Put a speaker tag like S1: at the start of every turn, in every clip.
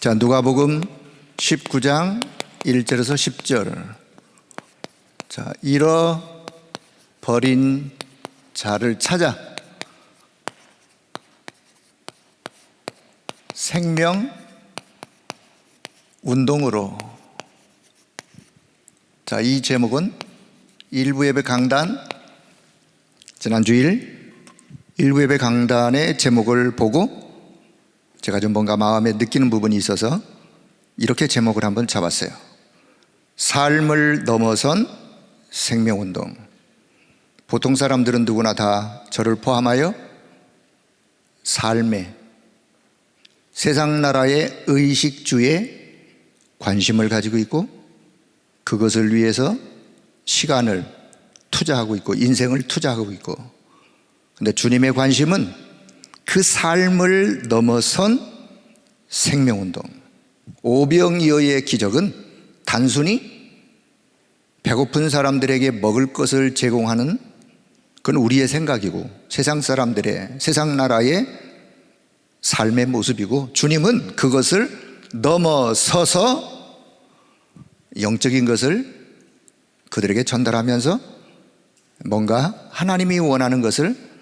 S1: 자, 누가복음 19장 1절에서 10절. 자, 잃어버린 자를 찾아 생명 운동으로. 자, 이 제목은 일부 예배 강단, 지난 주일 일부 예배 강단의 제목을 보고 제가 좀 뭔가 마음에 느끼는 부분이 있어서 이렇게 제목을 한번 잡았어요. 삶을 넘어선 생명운동. 보통 사람들은 누구나 다 저를 포함하여 삶에, 세상 나라의 의식주에 관심을 가지고 있고 그것을 위해서 시간을 투자하고 있고 인생을 투자하고 있고, 근데 주님의 관심은 그 삶을 넘어선 생명운동. 오병이어의 기적은 단순히 배고픈 사람들에게 먹을 것을 제공하는, 그건 우리의 생각이고 세상 사람들의, 세상 나라의 삶의 모습이고, 주님은 그것을 넘어서서 영적인 것을 그들에게 전달하면서 뭔가 하나님이 원하는 것을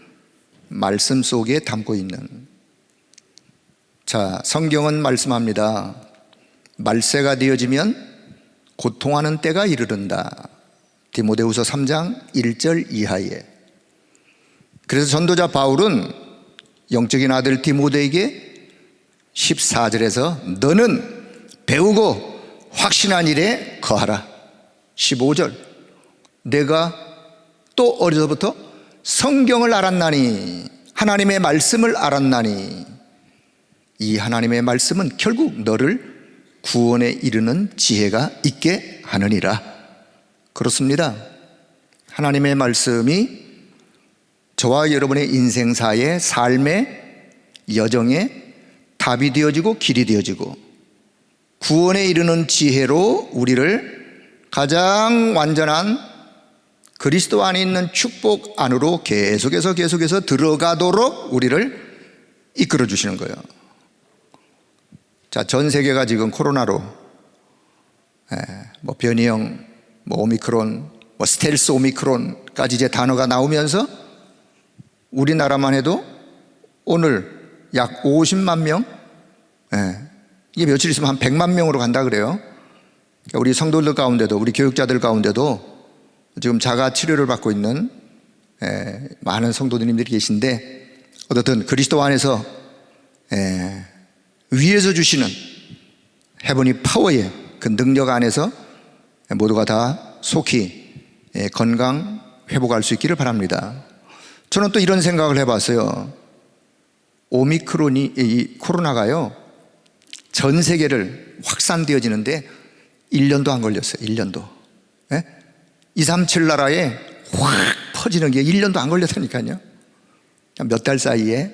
S1: 말씀 속에 담고 있는. 자, 성경은 말씀합니다. 말세가 되어지면 고통하는 때가 이르른다. 디모데후서 3장 1절 이하에. 그래서 전도자 바울은 영적인 아들 디모데에게 14절에서 너는 배우고 확신한 일에 거하라. 15절 내가 또 어려서부터 성경을 알았나니, 하나님의 말씀을 알았나니, 이 하나님의 말씀은 결국 너를 구원에 이르는 지혜가 있게 하느니라. 그렇습니다. 하나님의 말씀이 저와 여러분의 인생사의 삶의 여정에 답이 되어지고 길이 되어지고 구원에 이르는 지혜로 우리를 가장 완전한 그리스도 안에 있는 축복 안으로 계속해서 들어가도록 우리를 이끌어 주시는 거예요. 자, 전 세계가 지금 코로나로 변이형, 오미크론, 스텔스 오미크론까지 이제 단어가 나오면서 우리나라만 해도 오늘 약 50만 명, 이게 며칠 있으면 한 100만 명으로 간다 그래요. 그러니까 우리 성도들 가운데도, 우리 교육자들 가운데도 지금 자가 치료를 받고 있는 많은 성도님들이 계신데, 어떻든 그리스도 안에서 위에서 주시는 헤븐리 파워의 그 능력 안에서 모두가 다 속히 건강 회복할 수 있기를 바랍니다. 저는 또 이런 생각을 해봤어요. 오미크론이, 이 코로나가요 전 세계를 확산되어지는데 1년도 안 걸렸어요. 1년도. 237 나라에 확 퍼지는 게 1년도 안 걸렸다니까요. 몇 달 사이에,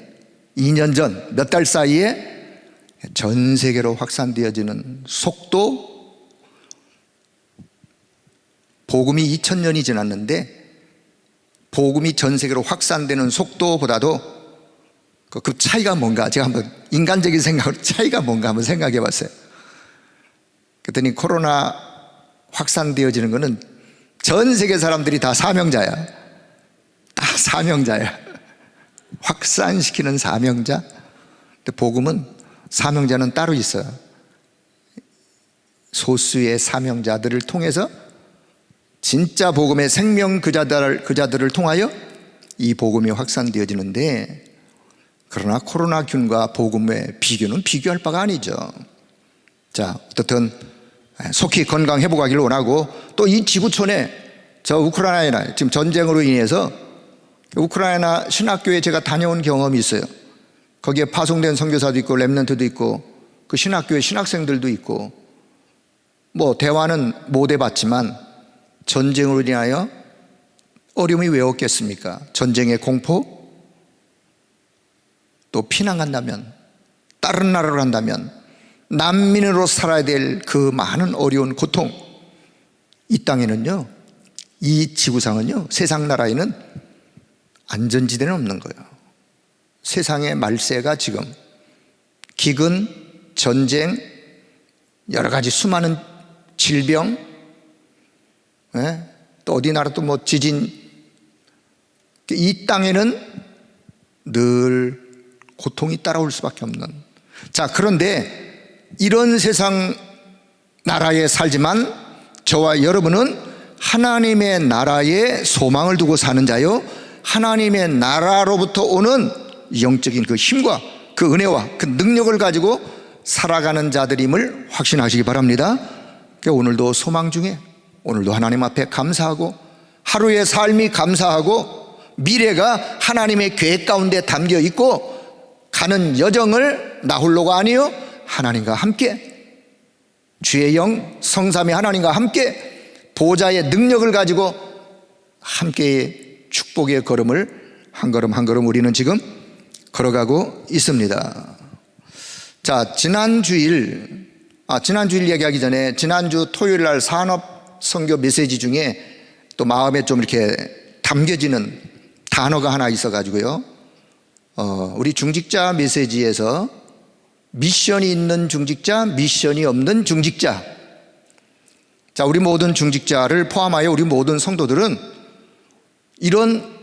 S1: 2년 전 몇 달 사이에 전 세계로 확산되어지는 속도, 복음이 2000년이 지났는데 복음이 전 세계로 확산되는 속도보다도 그 차이가 뭔가, 제가 한번 인간적인 생각으로 차이가 뭔가 한번 생각해 봤어요. 그랬더니 코로나 확산되어지는 거는 전 세계 사람들이 다 사명자야. 다 사명자야. 확산시키는 사명자. 근데 복음은 사명자는 따로 있어요. 소수의 사명자들을 통해서 진짜 복음의 생명 그 자들을 통하여 이 복음이 확산되어지는데, 그러나 코로나균과 복음의 비교는 비교할 바가 아니죠. 자, 어떻든 속히 건강 회복하기를 원하고, 또 이 지구촌에 저 우크라이나 지금 전쟁으로 인해서 우크라이나 신학교에 제가 다녀온 경험이 있어요. 거기에 파송된 선교사도 있고 렘넌트도 있고 그 신학교의 신학생들도 있고, 대화는 못 해봤지만 전쟁으로 인하여 어려움이 왜 없겠습니까? 전쟁의 공포, 또 피난 간다면, 다른 나라로 간다면 난민으로 살아야 될 그 많은 어려운 고통, 이 땅에는요, 이 지구상은요, 세상 나라에는 안전지대는 없는 거예요. 세상의 말세가 지금 기근, 전쟁, 여러 가지 수많은 질병, 또 어디 나라 또 뭐 지진, 이 땅에는 늘 고통이 따라올 수밖에 없는. 자, 그런데 이런 세상 나라에 살지만 저와 여러분은 하나님의 나라에 소망을 두고 사는 자요, 하나님의 나라로부터 오는 영적인 그 힘과 그 은혜와 그 능력을 가지고 살아가는 자들임을 확신하시기 바랍니다. 그러니까 오늘도 소망 중에, 오늘도 하나님 앞에 감사하고, 하루의 삶이 감사하고, 미래가 하나님의 계획 가운데 담겨 있고, 가는 여정을 나 홀로가 아니요 하나님과 함께, 주의 영 성삼위 하나님과 함께 보좌의 능력을 가지고 함께의 축복의 걸음을 한 걸음 한 걸음 우리는 지금 걸어가고 있습니다. 자, 지난주일 얘기하기 전에 지난주 토요일 날 산업 선교 메시지 중에 또 마음에 좀 이렇게 담겨지는 단어가 하나 있어가지고요, 우리 중직자 메시지에서 미션이 있는 중직자, 미션이 없는 중직자. 자, 우리 모든 중직자를 포함하여 우리 모든 성도들은 이런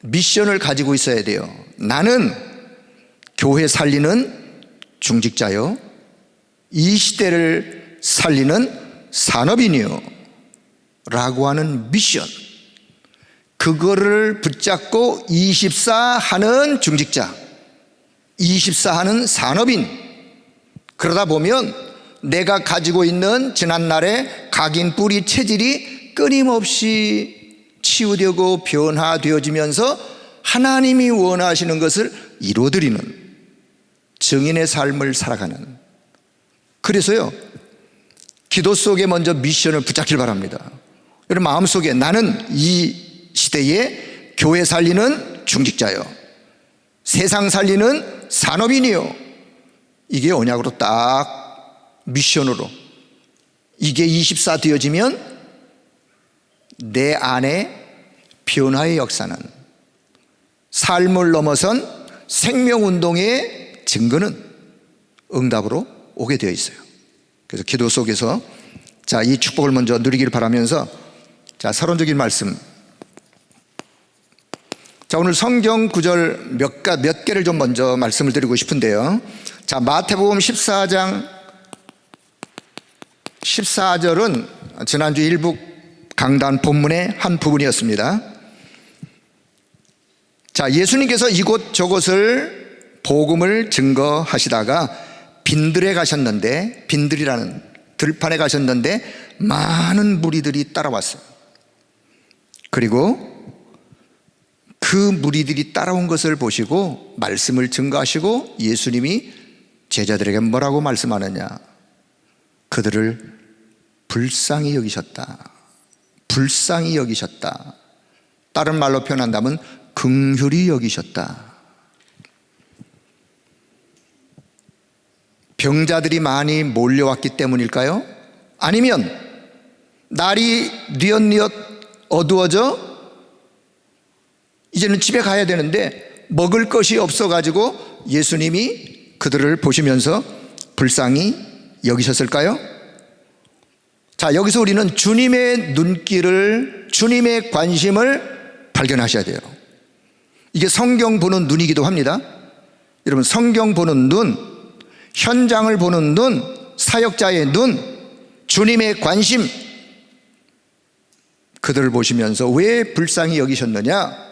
S1: 미션을 가지고 있어야 돼요. 나는 교회 살리는 중직자요, 이 시대를 살리는 산업인이요 라고 하는 미션, 그거를 붙잡고 24 하는 중직자, 24 하는 산업인. 그러다 보면 내가 가지고 있는 지난날의 각인 뿌리 체질이 끊임없이 치유되고 변화되어지면서 하나님이 원하시는 것을 이루어드리는 증인의 삶을 살아가는. 그래서요, 기도 속에 먼저 미션을 붙잡길 바랍니다. 여러분 마음속에 나는 이 시대에 교회 살리는 중직자요, 세상 살리는 산업인이요, 이게 언약으로 딱 미션으로 이게 24 되어지면 내 안에 변화의 역사는, 삶을 넘어선 생명운동의 증거는 응답으로 오게 되어 있어요. 그래서 기도 속에서 자, 이 축복을 먼저 누리기를 바라면서, 자, 서론적인 말씀. 자, 오늘 성경 구절 몇 개를 좀 먼저 말씀을 드리고 싶은데요. 자, 마태복음 14장 14절은 지난주 일부 강단 본문의 한 부분이었습니다. 자, 예수님께서 이곳 저곳을 복음을 증거하시다가 빈들에 가셨는데, 빈들이라는 들판에 가셨는데 많은 무리들이 따라왔어요. 그리고 그 무리들이 따라온 것을 보시고 말씀을 증거하시고 예수님이 제자들에게 뭐라고 말씀하느냐? 그들을 불쌍히 여기셨다. 불쌍히 여기셨다. 다른 말로 표현한다면 긍휼히 여기셨다. 병자들이 많이 몰려왔기 때문일까요? 아니면 날이 뉘엿뉘엿 어두워져 이제는 집에 가야 되는데 먹을 것이 없어가지고 예수님이 그들을 보시면서 불쌍히 여기셨을까요? 자, 여기서 우리는 주님의 눈길을, 주님의 관심을 발견하셔야 돼요. 이게 성경 보는 눈이기도 합니다. 여러분, 성경 보는 눈, 현장을 보는 눈, 사역자의 눈, 주님의 관심, 그들을 보시면서 왜 불쌍히 여기셨느냐?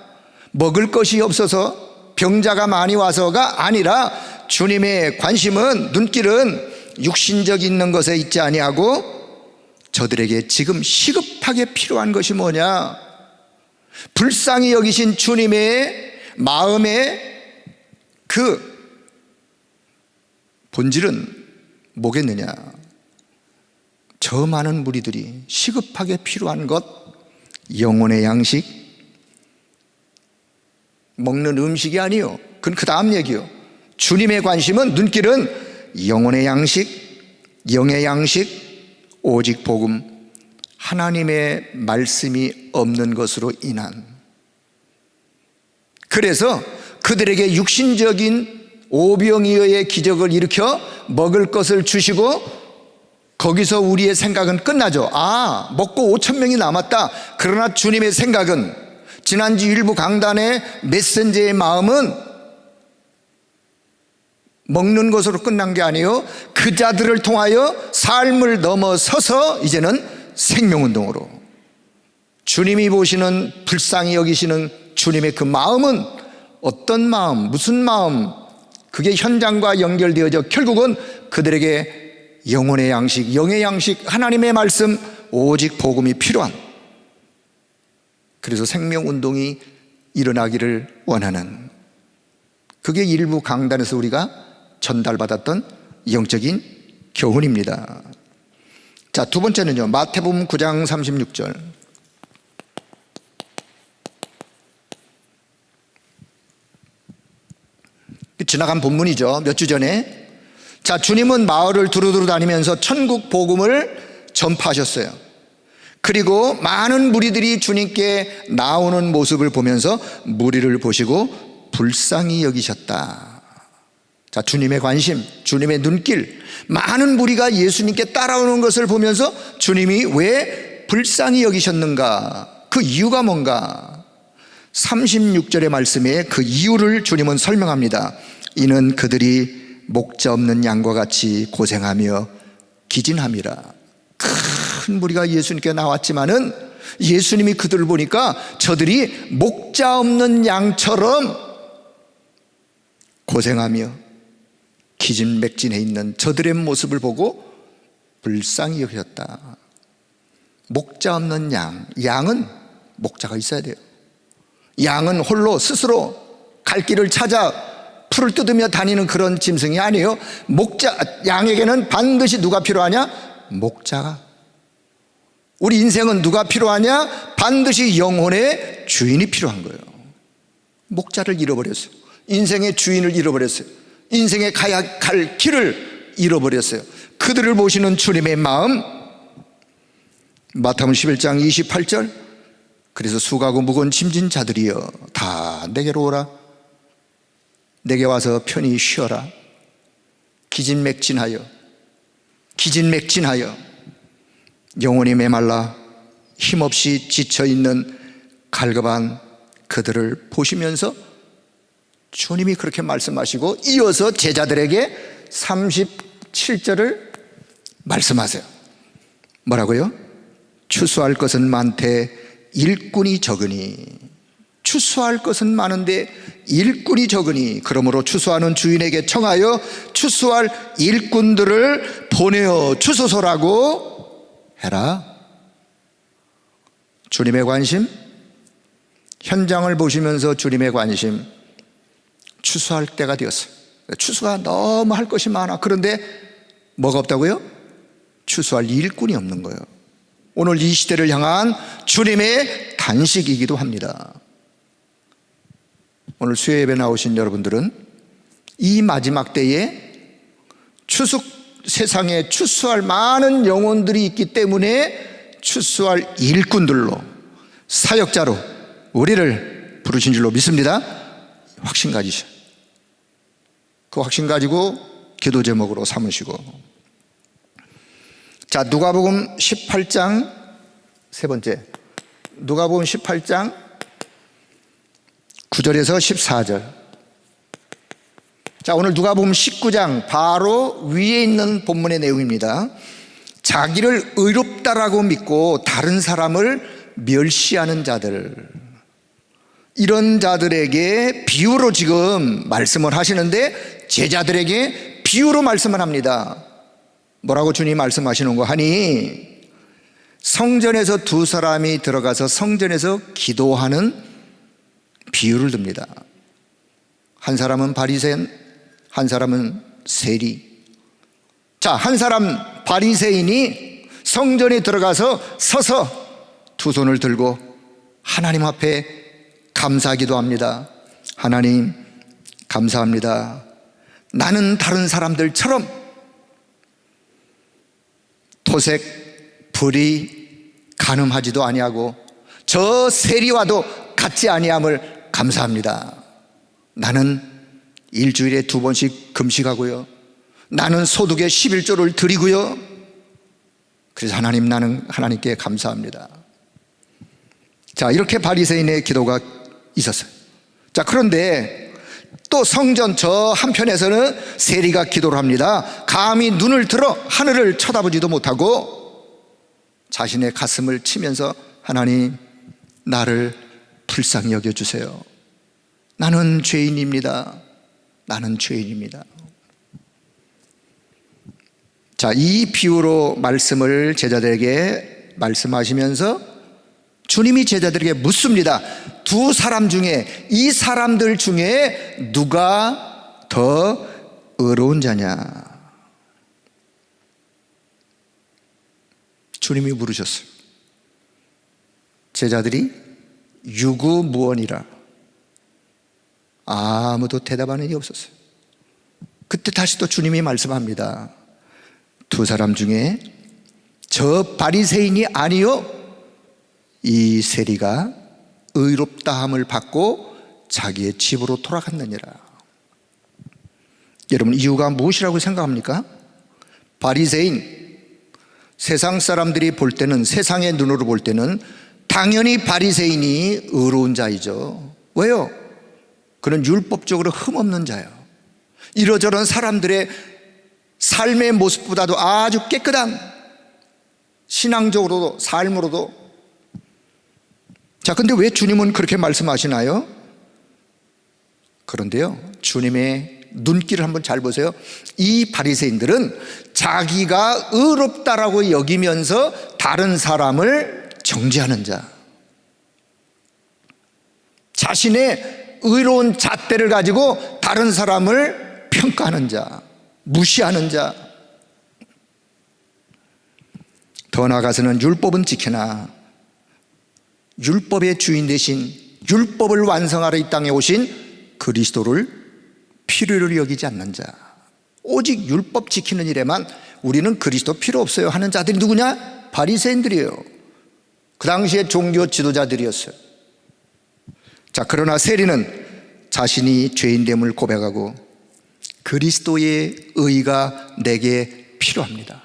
S1: 먹을 것이 없어서 병자가 많이 와서가 아니라 주님의 관심은, 눈길은 육신적 있는 것에 있지 아니하고 저들에게 지금 시급하게 필요한 것이 뭐냐? 불쌍히 여기신 주님의 마음의 그 본질은 뭐겠느냐? 저 많은 무리들이 시급하게 필요한 것, 영혼의 양식, 먹는 음식이 아니요, 그건 그 다음 얘기요. 주님의 관심은, 눈길은 영혼의 양식, 영의 양식, 오직 복음, 하나님의 말씀이 없는 것으로 인한. 그래서 그들에게 육신적인 오병이어의 기적을 일으켜 먹을 것을 주시고 거기서 우리의 생각은 끝나죠. 아, 먹고 5천 명이 남았다. 그러나 주님의 생각은, 지난주 일부 강단의 메신저의 마음은 먹는 것으로 끝난 게 아니에요. 그 자들을 통하여 삶을 넘어서서 이제는 생명운동으로, 주님이 보시는, 불쌍히 여기시는 주님의 그 마음은 어떤 마음, 무슨 마음, 그게 현장과 연결되어져 결국은 그들에게 영혼의 양식, 영의 양식, 하나님의 말씀, 오직 복음이 필요한, 그래서 생명운동이 일어나기를 원하는, 그게 일부 강단에서 우리가 전달받았던 영적인 교훈입니다. 자, 두 번째는요, 마태복음 9장 36절. 지나간 본문이죠. 몇 주 전에. 자, 주님은 마을을 두루두루 다니면서 천국 복음을 전파하셨어요. 그리고 많은 무리들이 주님께 나오는 모습을 보면서 무리를 보시고 불쌍히 여기셨다. 자, 주님의 관심, 주님의 눈길, 많은 무리가 예수님께 따라오는 것을 보면서 주님이 왜 불쌍히 여기셨는가? 그 이유가 뭔가? 36절의 말씀에 그 이유를 주님은 설명합니다. 이는 그들이 목자 없는 양과 같이 고생하며 기진함이라. 큰 무리가 예수님께 나왔지만은 예수님이 그들을 보니까 저들이 목자 없는 양처럼 고생하며 기진맥진해 있는 저들의 모습을 보고 불쌍히 여기셨다. 목자 없는 양, 양은 목자가 있어야 돼요. 양은 홀로 스스로 갈 길을 찾아 풀을 뜯으며 다니는 그런 짐승이 아니에요. 양에게는 반드시 누가 필요하냐? 목자가. 우리 인생은 누가 필요하냐? 반드시 영혼의 주인이 필요한 거예요. 목자를 잃어버렸어요. 인생의 주인을 잃어버렸어요. 인생에 가야 갈 길을 잃어버렸어요. 그들을 보시는 주님의 마음, 마태복음 11장 28절, 그래서 수고하고 무거운 짐진 자들이여 다 내게로 오라. 내게 와서 편히 쉬어라. 기진맥진하여 영혼이 메말라 힘없이 지쳐있는 갈급한 그들을 보시면서 주님이 그렇게 말씀하시고 이어서 제자들에게 37절을 말씀하세요. 뭐라고요? 추수할 것은 많되 일꾼이 적으니. 추수할 것은 많은데 일꾼이 적으니, 그러므로 추수하는 주인에게 청하여 추수할 일꾼들을 보내어 주소서라고 해라. 주님의 관심, 현장을 보시면서 주님의 관심, 추수할 때가 되었어요. 추수가 너무 할 것이 많아. 그런데 뭐가 없다고요? 추수할 일꾼이 없는 거예요. 오늘 이 시대를 향한 주님의 단식이기도 합니다. 오늘 수요 예배 나오신 여러분들은 이 마지막 때에 세상에 추수할 많은 영혼들이 있기 때문에 추수할 일꾼들로, 사역자로 우리를 부르신 줄로 믿습니다. 확신 가지셔. 그 확신 가지고 기도 제목으로 삼으시고. 자, 누가복음 18장 세 번째, 누가복음 18장 9절에서 14절. 자, 오늘 누가복음 19장 바로 위에 있는 본문의 내용입니다. 자기를 의롭다라고 믿고 다른 사람을 멸시하는 자들, 이런 자들에게 비유로 지금 말씀을 하시는데 제자들에게 비유로 말씀을 합니다. 뭐라고 주님이 말씀하시는 거 하니, 성전에서 두 사람이 들어가서 성전에서 기도하는 비유를 듭니다. 한 사람은 바리새인, 한 사람은 세리. 자, 한 사람 바리새인이 성전에 들어가서 서서 두 손을 들고 하나님 앞에 감사하기도 합니다. 하나님 감사합니다. 나는 다른 사람들처럼 토색, 불의, 간음하지도 아니하고 저 세리와도 같지 아니함을 감사합니다. 나는 일주일에 2번씩 금식하고요. 나는 소득의 11조를 드리고요. 그래서 나는 하나님께 감사합니다. 자, 이렇게 바리새인의 기도가 있었어요. 자, 그런데 또 성전 저 한편에서는 세리가 기도를 합니다. 감히 눈을 들어 하늘을 쳐다보지도 못하고 자신의 가슴을 치면서 하나님, 나를 불쌍히 여겨주세요. 나는 죄인입니다. 나는 죄인입니다. 자, 이 비유로 말씀을 제자들에게 말씀하시면서 주님이 제자들에게 묻습니다. 두 사람 중에, 이 사람들 중에 누가 더 의로운 자냐? 주님이 물으셨어요. 제자들이 유구무원이라 아무도 대답하는 게 없었어요. 그때 다시 또 주님이 말씀합니다. 두 사람 중에 저 바리새인이 아니요, 이 세리가 의롭다함을 받고 자기의 집으로 돌아갔느니라. 여러분, 이유가 무엇이라고 생각합니까? 바리새인, 세상 사람들이 볼 때는, 세상의 눈으로 볼 때는 당연히 바리새인이 의로운 자이죠. 왜요? 그는 율법적으로 흠없는 자예요. 이러저런 사람들의 삶의 모습보다도 아주 깨끗한, 신앙적으로도 삶으로도. 자, 근데 왜 주님은 그렇게 말씀하시나요? 그런데요, 주님의 눈길을 한번 잘 보세요. 이 바리새인들은 자기가 의롭다라고 여기면서 다른 사람을 정죄하는 자, 자신의 의로운 잣대를 가지고 다른 사람을 평가하는 자, 무시하는 자. 더 나아가서는 율법은 지키나 율법의 주인 대신 율법을 완성하러 이 땅에 오신 그리스도를 필요로 여기지 않는 자, 오직 율법 지키는 일에만 우리는 그리스도 필요 없어요 하는 자들이 누구냐? 바리새인들이에요. 그 당시에 종교 지도자들이었어요. 자, 그러나 세리는 자신이 죄인됨을 고백하고 그리스도의 의가 내게 필요합니다.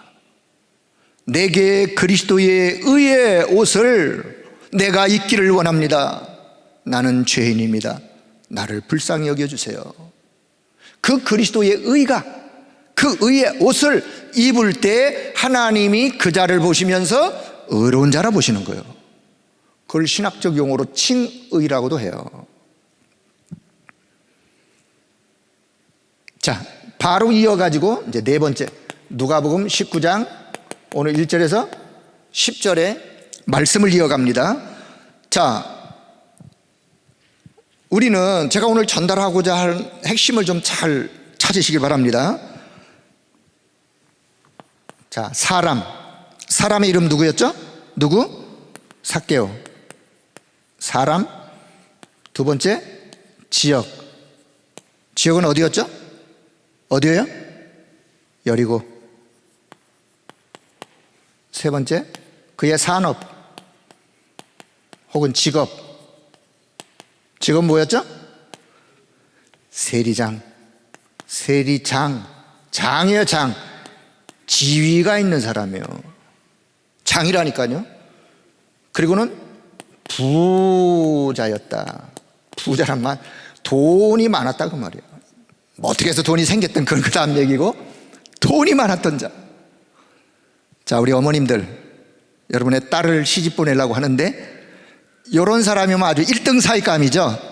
S1: 내게 그리스도의 의의 옷을 내가 입기를 원합니다. 나는 죄인입니다. 나를 불쌍히 여겨주세요. 그 그리스도의 의가, 그 의의 옷을 입을 때 하나님이 그 자를 보시면서 의로운 자라 보시는 거예요. 그걸 신학적 용어로 칭의라고도 해요. 자, 바로 이어가지고 이제 네 번째, 누가복음 19장 오늘 1절에서 10절에 말씀을 이어갑니다. 자, 우리는 제가 오늘 전달하고자 할 핵심을 좀 잘 찾으시길 바랍니다. 자, 사람의 이름 누구였죠? 누구? 삭개오. 사람. 두 번째, 지역은 어디였죠? 어디예요? 여리고. 세 번째, 그의 산업 혹은 직업 뭐였죠? 세리장. 장이에요. 장. 지위가 있는 사람이에요. 장이라니까요. 그리고는 부자였다. 부자란 말, 돈이 많았다 그 말이에요. 뭐 어떻게 해서 돈이 생겼든 그건 그 다음 얘기고, 돈이 많았던 자. 자, 우리 어머님들, 여러분의 딸을 시집 보내려고 하는데 이런 사람이면 아주 1등 사위감이죠.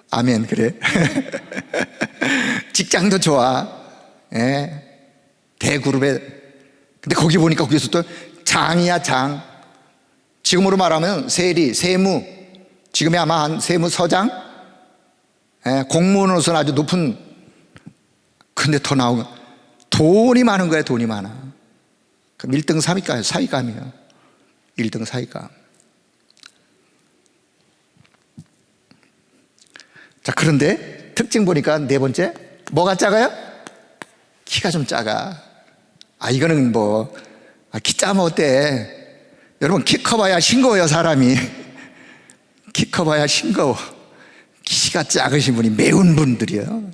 S1: 아멘. 그래. 직장도 좋아. 예. 대그룹에. 근데 거기 보니까 거기서 또 장이야, 장. 지금으로 말하면 세리, 세무. 지금이 아마 한 세무서장. 예. 공무원으로서는 아주 높은. 근데 더 나오고 돈이 많은 거야. 돈이 많아. 그럼 1등 사위감이에요. 1등 사위감. 자, 그런데 특징 보니까 네 번째, 뭐가 작아요? 키가 좀 작아. 이거는 뭐, 키 작으면 어때? 여러분, 키 커봐야 싱거워요, 사람이. 키 커봐야 싱거워. 키가 작으신 분이 매운 분들이요.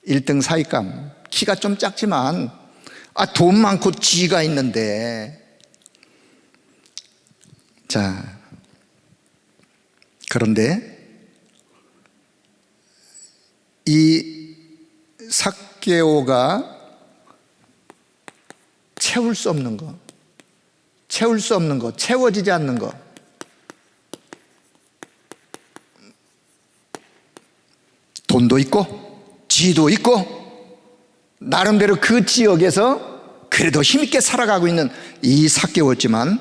S1: 1등 사위감. 키가 좀 작지만 돈 많고 지위가 있는데. 자, 그런데 이 삭개오가 채울 수 없는 거, 채워지지 않는 거, 돈도 있고 지위도 있고 나름대로 그 지역에서 그래도 힘있게 살아가고 있는 이 삭개오였지만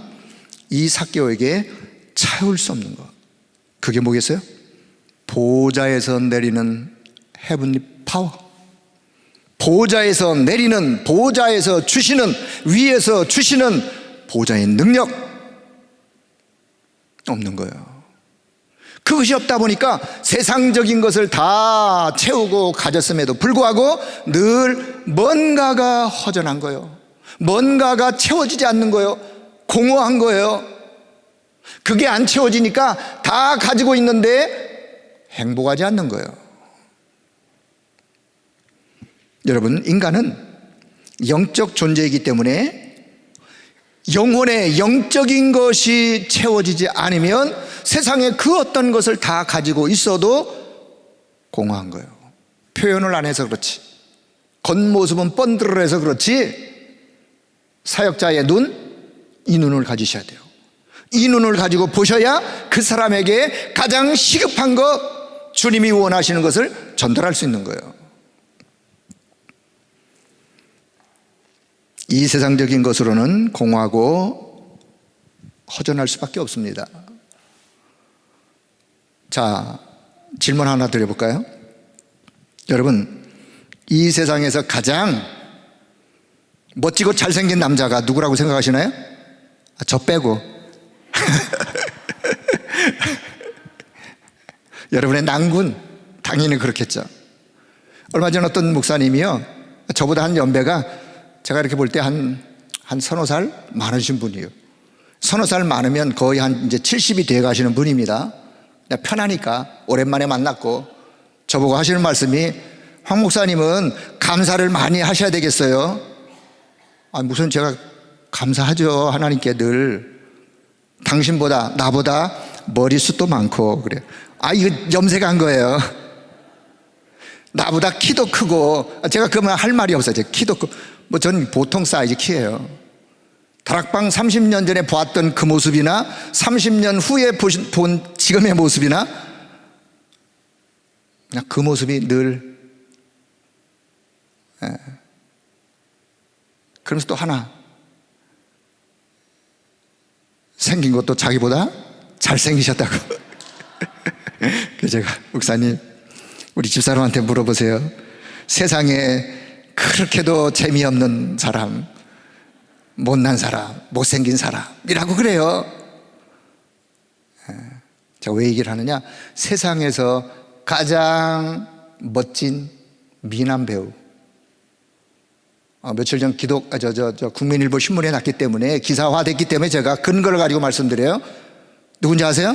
S1: 이 삭개오에게 채울 수 없는 것, 그게 뭐겠어요? 보좌에서 내리는 헤븐리 파워, 보좌에서 내리는, 보좌에서 주시는, 위에서 주시는 보좌의 능력 없는 거예요. 그것이 없다 보니까 세상적인 것을 다 채우고 가졌음에도 불구하고 늘 뭔가가 허전한 거예요. 뭔가가 채워지지 않는 거예요. 공허한 거예요. 그게 안 채워지니까 다 가지고 있는데 행복하지 않는 거예요. 여러분, 인간은 영적 존재이기 때문에 영혼의 영적인 것이 채워지지 않으면 세상에 그 어떤 것을 다 가지고 있어도 공허한 거예요. 표현을 안 해서 그렇지, 겉모습은 번들어해서 그렇지, 사역자의 눈, 이 눈을 가지셔야 돼요. 이 눈을 가지고 보셔야 그 사람에게 가장 시급한 것, 주님이 원하시는 것을 전달할 수 있는 거예요. 이 세상적인 것으로는 공허하고 허전할 수밖에 없습니다. 자, 질문 하나 드려볼까요? 여러분, 이 세상에서 가장 멋지고 잘생긴 남자가 누구라고 생각하시나요? 저 빼고. 여러분의 난군, 당연히 그렇겠죠. 얼마 전 어떤 목사님이요, 저보다 한 연배가 제가 이렇게 볼 때 한 서너 살 많으신 분이에요. 서너 살 많으면 거의 한 이제 70이 되어 가시는 분입니다. 편하니까 오랜만에 만났고 저보고 하시는 말씀이, 황 목사님은 감사를 많이 하셔야 되겠어요. 무슨 제가 감사하죠. 하나님께 늘. 당신보다 나보다 머리숱도 많고 그래. 이거 염색한 거예요. 나보다 키도 크고. 제가 그러면 할 말이 없어요. 키도 크고. 저는 보통 사이즈 키예요. 다락방 30년 전에 보았던 그 모습이나 30년 후에 본 지금의 모습이나 그냥 그 모습이 늘. 그러면서 또 하나, 생긴 것도 자기보다 잘생기셨다고. 그래서 제가, 목사님, 우리 집사람한테 물어보세요. 세상에 그렇게도 재미없는 사람, 못난 사람, 못생긴 사람이라고 그래요. 제가 왜 얘기를 하느냐, 세상에서 가장 멋진 미남 배우, 며칠 전 국민일보 신문에 났기 때문에, 기사화됐기 때문에 제가 근거를 가지고 말씀드려요. 누군지 아세요?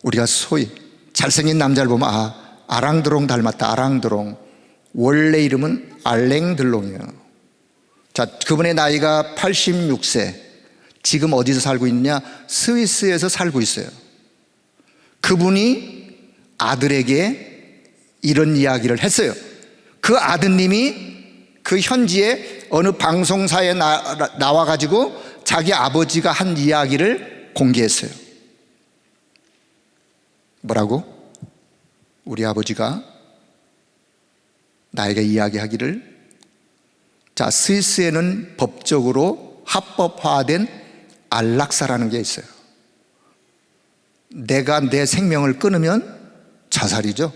S1: 우리가 소위 잘생긴 남자를 보면 아랑드롱 닮았다. 아랑드롱. 원래 이름은 알랭들롱이에요. 자, 그분의 나이가 86세. 지금 어디서 살고 있느냐? 스위스에서 살고 있어요. 그분이 아들에게 이런 이야기를 했어요. 그 아드님이 그 현지에 어느 방송사에 나와가지고 자기 아버지가 한 이야기를 공개했어요. 뭐라고? 우리 아버지가 나에게 이야기하기를, 자, 스위스에는 법적으로 합법화된 안락사라는 게 있어요. 내가 내 생명을 끊으면 자살이죠.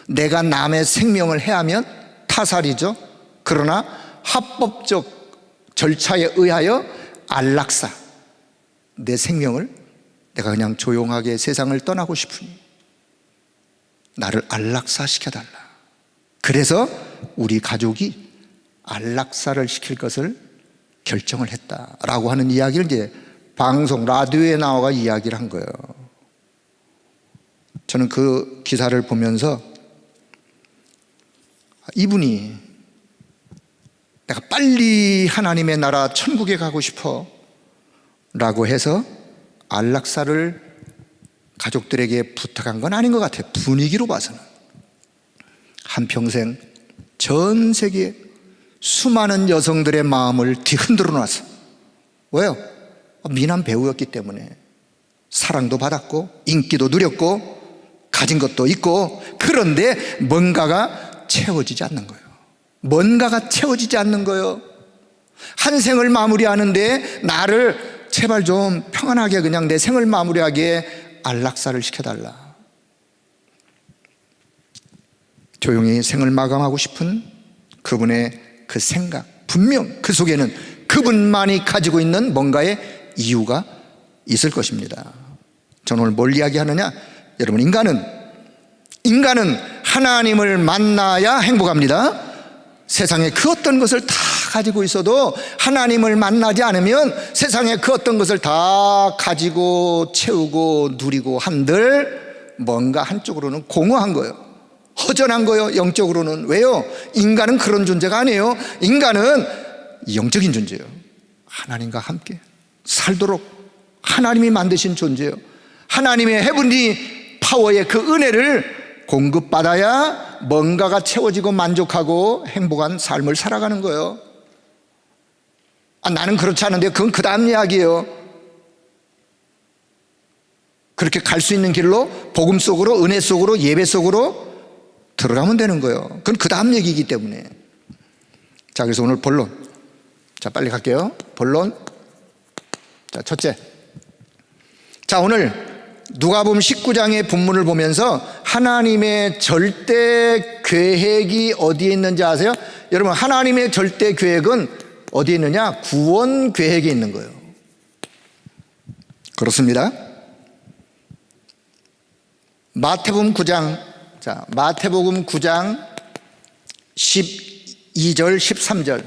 S1: 내가 남의 생명을 해하면 타살이죠. 그러나 합법적 절차에 의하여 안락사, 내 생명을 내가 그냥 조용하게 세상을 떠나고 싶으니 나를 안락사 시켜달라. 그래서 우리 가족이 안락사를 시킬 것을 결정을 했다라고 하는 이야기를 이제 방송 라디오에 나와가 이야기를 한 거예요. 저는 그 기사를 보면서 이분이 빨리 하나님의 나라 천국에 가고 싶어 라고 해서 안락사를 가족들에게 부탁한 건 아닌 것 같아요. 분위기로 봐서는. 한평생 전 세계 수많은 여성들의 마음을 뒤흔들어 놨어. 왜요? 미남 배우였기 때문에. 사랑도 받았고 인기도 누렸고 가진 것도 있고, 그런데 뭔가가 채워지지 않는 거예요. 뭔가가 채워지지 않는 거예요. 한 생을 마무리하는데 나를 제발 좀 평안하게 그냥 내 생을 마무리하게 안락사를 시켜달라. 조용히 생을 마감하고 싶은 그분의 그 생각, 분명 그 속에는 그분만이 가지고 있는 뭔가의 이유가 있을 것입니다. 저는 오늘 뭘 이야기하느냐? 여러분, 인간은 하나님을 만나야 행복합니다. 세상에 그 어떤 것을 다 가지고 있어도 하나님을 만나지 않으면 세상에 그 어떤 것을 다 가지고 채우고 누리고 한들 뭔가 한쪽으로는 공허한 거예요. 허전한 거예요. 영적으로는. 왜요? 인간은 그런 존재가 아니에요. 인간은 영적인 존재예요. 하나님과 함께 살도록 하나님이 만드신 존재예요. 하나님의 헤븐리 파워의 그 은혜를 공급받아야 뭔가가 채워지고 만족하고 행복한 삶을 살아가는 거예요. 나는 그렇지 않은데 그건 그 다음 이야기예요. 그렇게 갈 수 있는 길로 복음 속으로, 은혜 속으로, 예배 속으로 들어가면 되는 거예요. 그건 그 다음 얘기이기 때문에. 자, 그래서 오늘 본론. 자, 빨리 갈게요. 본론. 자, 첫째. 자, 오늘 누가복음 19장의 본문을 보면서 하나님의 절대 계획이 어디에 있는지 아세요? 여러분, 하나님의 절대 계획은 어디에 있느냐? 구원 계획에 있는 거예요. 그렇습니다. 마태복음 9장, 자, 마태복음 9장 12절 13절.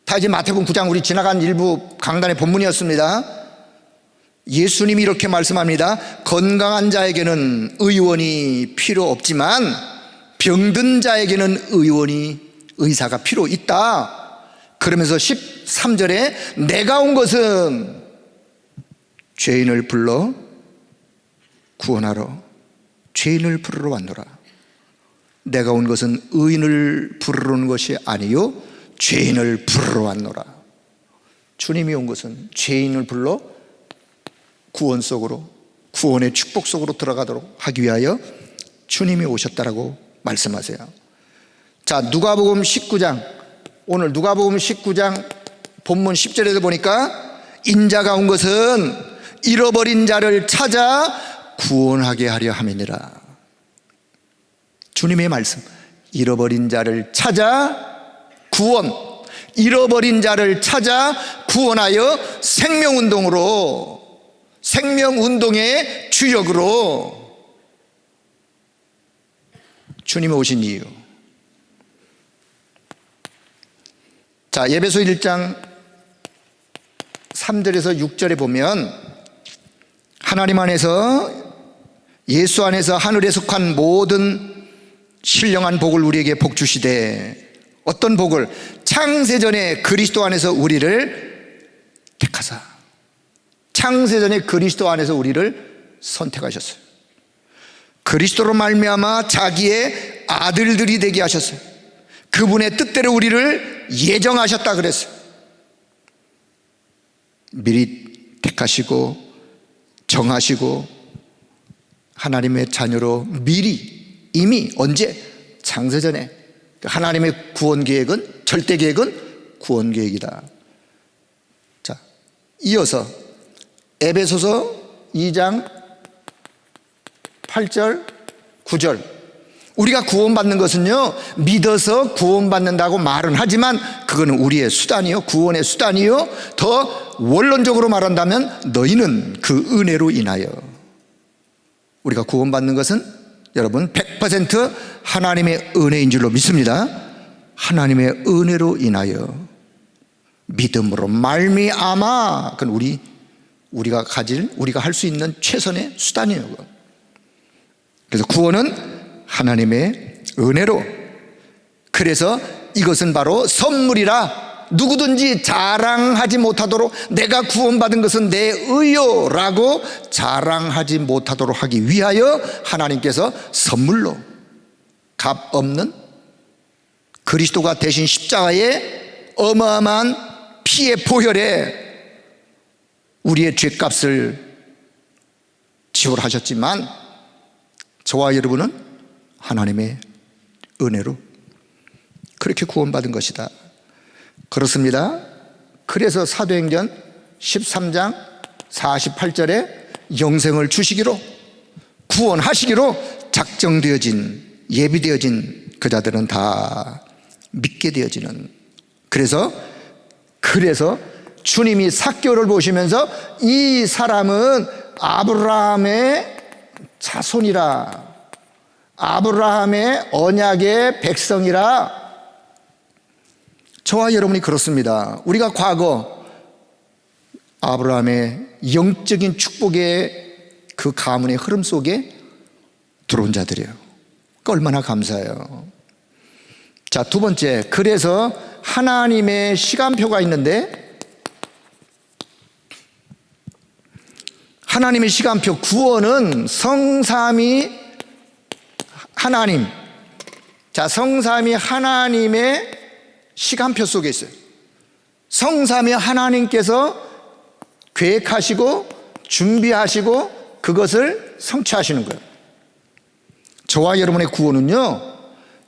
S1: 다 이제 마태복음 9장 우리 지나간 일부 강단의 본문이었습니다. 예수님이 이렇게 말씀합니다. 건강한 자에게는 의원이 필요 없지만 병든 자에게는 의사가 필요 있다. 그러면서 13절에 내가 온 것은 죄인을 불러 구원하러 죄인을 부르러 왔노라. 내가 온 것은 의인을 부르러 온 것이 아니요 죄인을 부르러 왔노라. 주님이 온 것은 죄인을 불러 구원 속으로, 구원의 축복 속으로 들어가도록 하기 위하여 주님이 오셨다라고 말씀하세요. 자, 누가복음 19장, 오늘 누가복음 19장 본문 10절에도 보니까 인자가 온 것은 잃어버린 자를 찾아 구원하게 하려 함이니라. 주님의 말씀, 잃어버린 자를 찾아 구원, 잃어버린 자를 찾아 구원하여 생명운동으로, 생명운동의 주역으로 주님이 오신 이유. 자, 에베소 1장 3절에서 6절에 보면 하나님 안에서, 예수 안에서 하늘에 속한 모든 신령한 복을 우리에게 복 주시되, 어떤 복을? 창세전에 그리스도 안에서 우리를 택하사, 창세전에 그리스도 안에서 우리를 선택하셨어요. 그리스도로 말미암아 자기의 아들들이 되게 하셨어요. 그분의 뜻대로 우리를 예정하셨다 그랬어요. 미리 택하시고 정하시고 하나님의 자녀로 미리, 이미 언제? 창세전에. 하나님의 구원 계획은, 절대 계획은 구원 계획이다. 자, 이어서 에베소서 2장 8절 9절. 우리가 구원받는 것은요, 믿어서 구원받는다고 말은 하지만 그거는 우리의 수단이요, 구원의 수단이요. 더 원론적으로 말한다면 너희는 그 은혜로 인하여. 우리가 구원받는 것은 여러분 100% 하나님의 은혜인 줄로 믿습니다. 하나님의 은혜로 인하여 믿음으로 말미암아. 그건 우리가 할 수 있는 최선의 수단이에요. 그래서 구원은 하나님의 은혜로, 그래서 이것은 바로 선물이라 누구든지 자랑하지 못하도록, 내가 구원받은 것은 내 의요라고 자랑하지 못하도록 하기 위하여 하나님께서 선물로 값 없는 그리스도가 대신 십자가의 어마어마한 피의 보혈에 우리의 죄값을 지불하셨지만 저와 여러분은 하나님의 은혜로 그렇게 구원받은 것이다. 그렇습니다. 그래서 사도행전 13장 48절에 영생을 주시기로, 구원하시기로 작정되어진, 예비되어진 그 자들은 다 믿게 되어지는. 그래서 주님이 삭개오를 보시면서 이 사람은 아브라함의 자손이라, 아브라함의 언약의 백성이라. 저와 여러분이 그렇습니다. 우리가 과거 아브라함의 영적인 축복의 그 가문의 흐름 속에 들어온 자들이에요. 얼마나 감사해요. 자, 두 번째, 그래서 하나님의 시간표가 있는데, 하나님의 시간표, 구원은 성삼위 하나님, 자, 성삼위 하나님의 시간표 속에 있어요. 성삼위 하나님께서 계획하시고 준비하시고 그것을 성취하시는 거예요. 저와 여러분의 구원은요,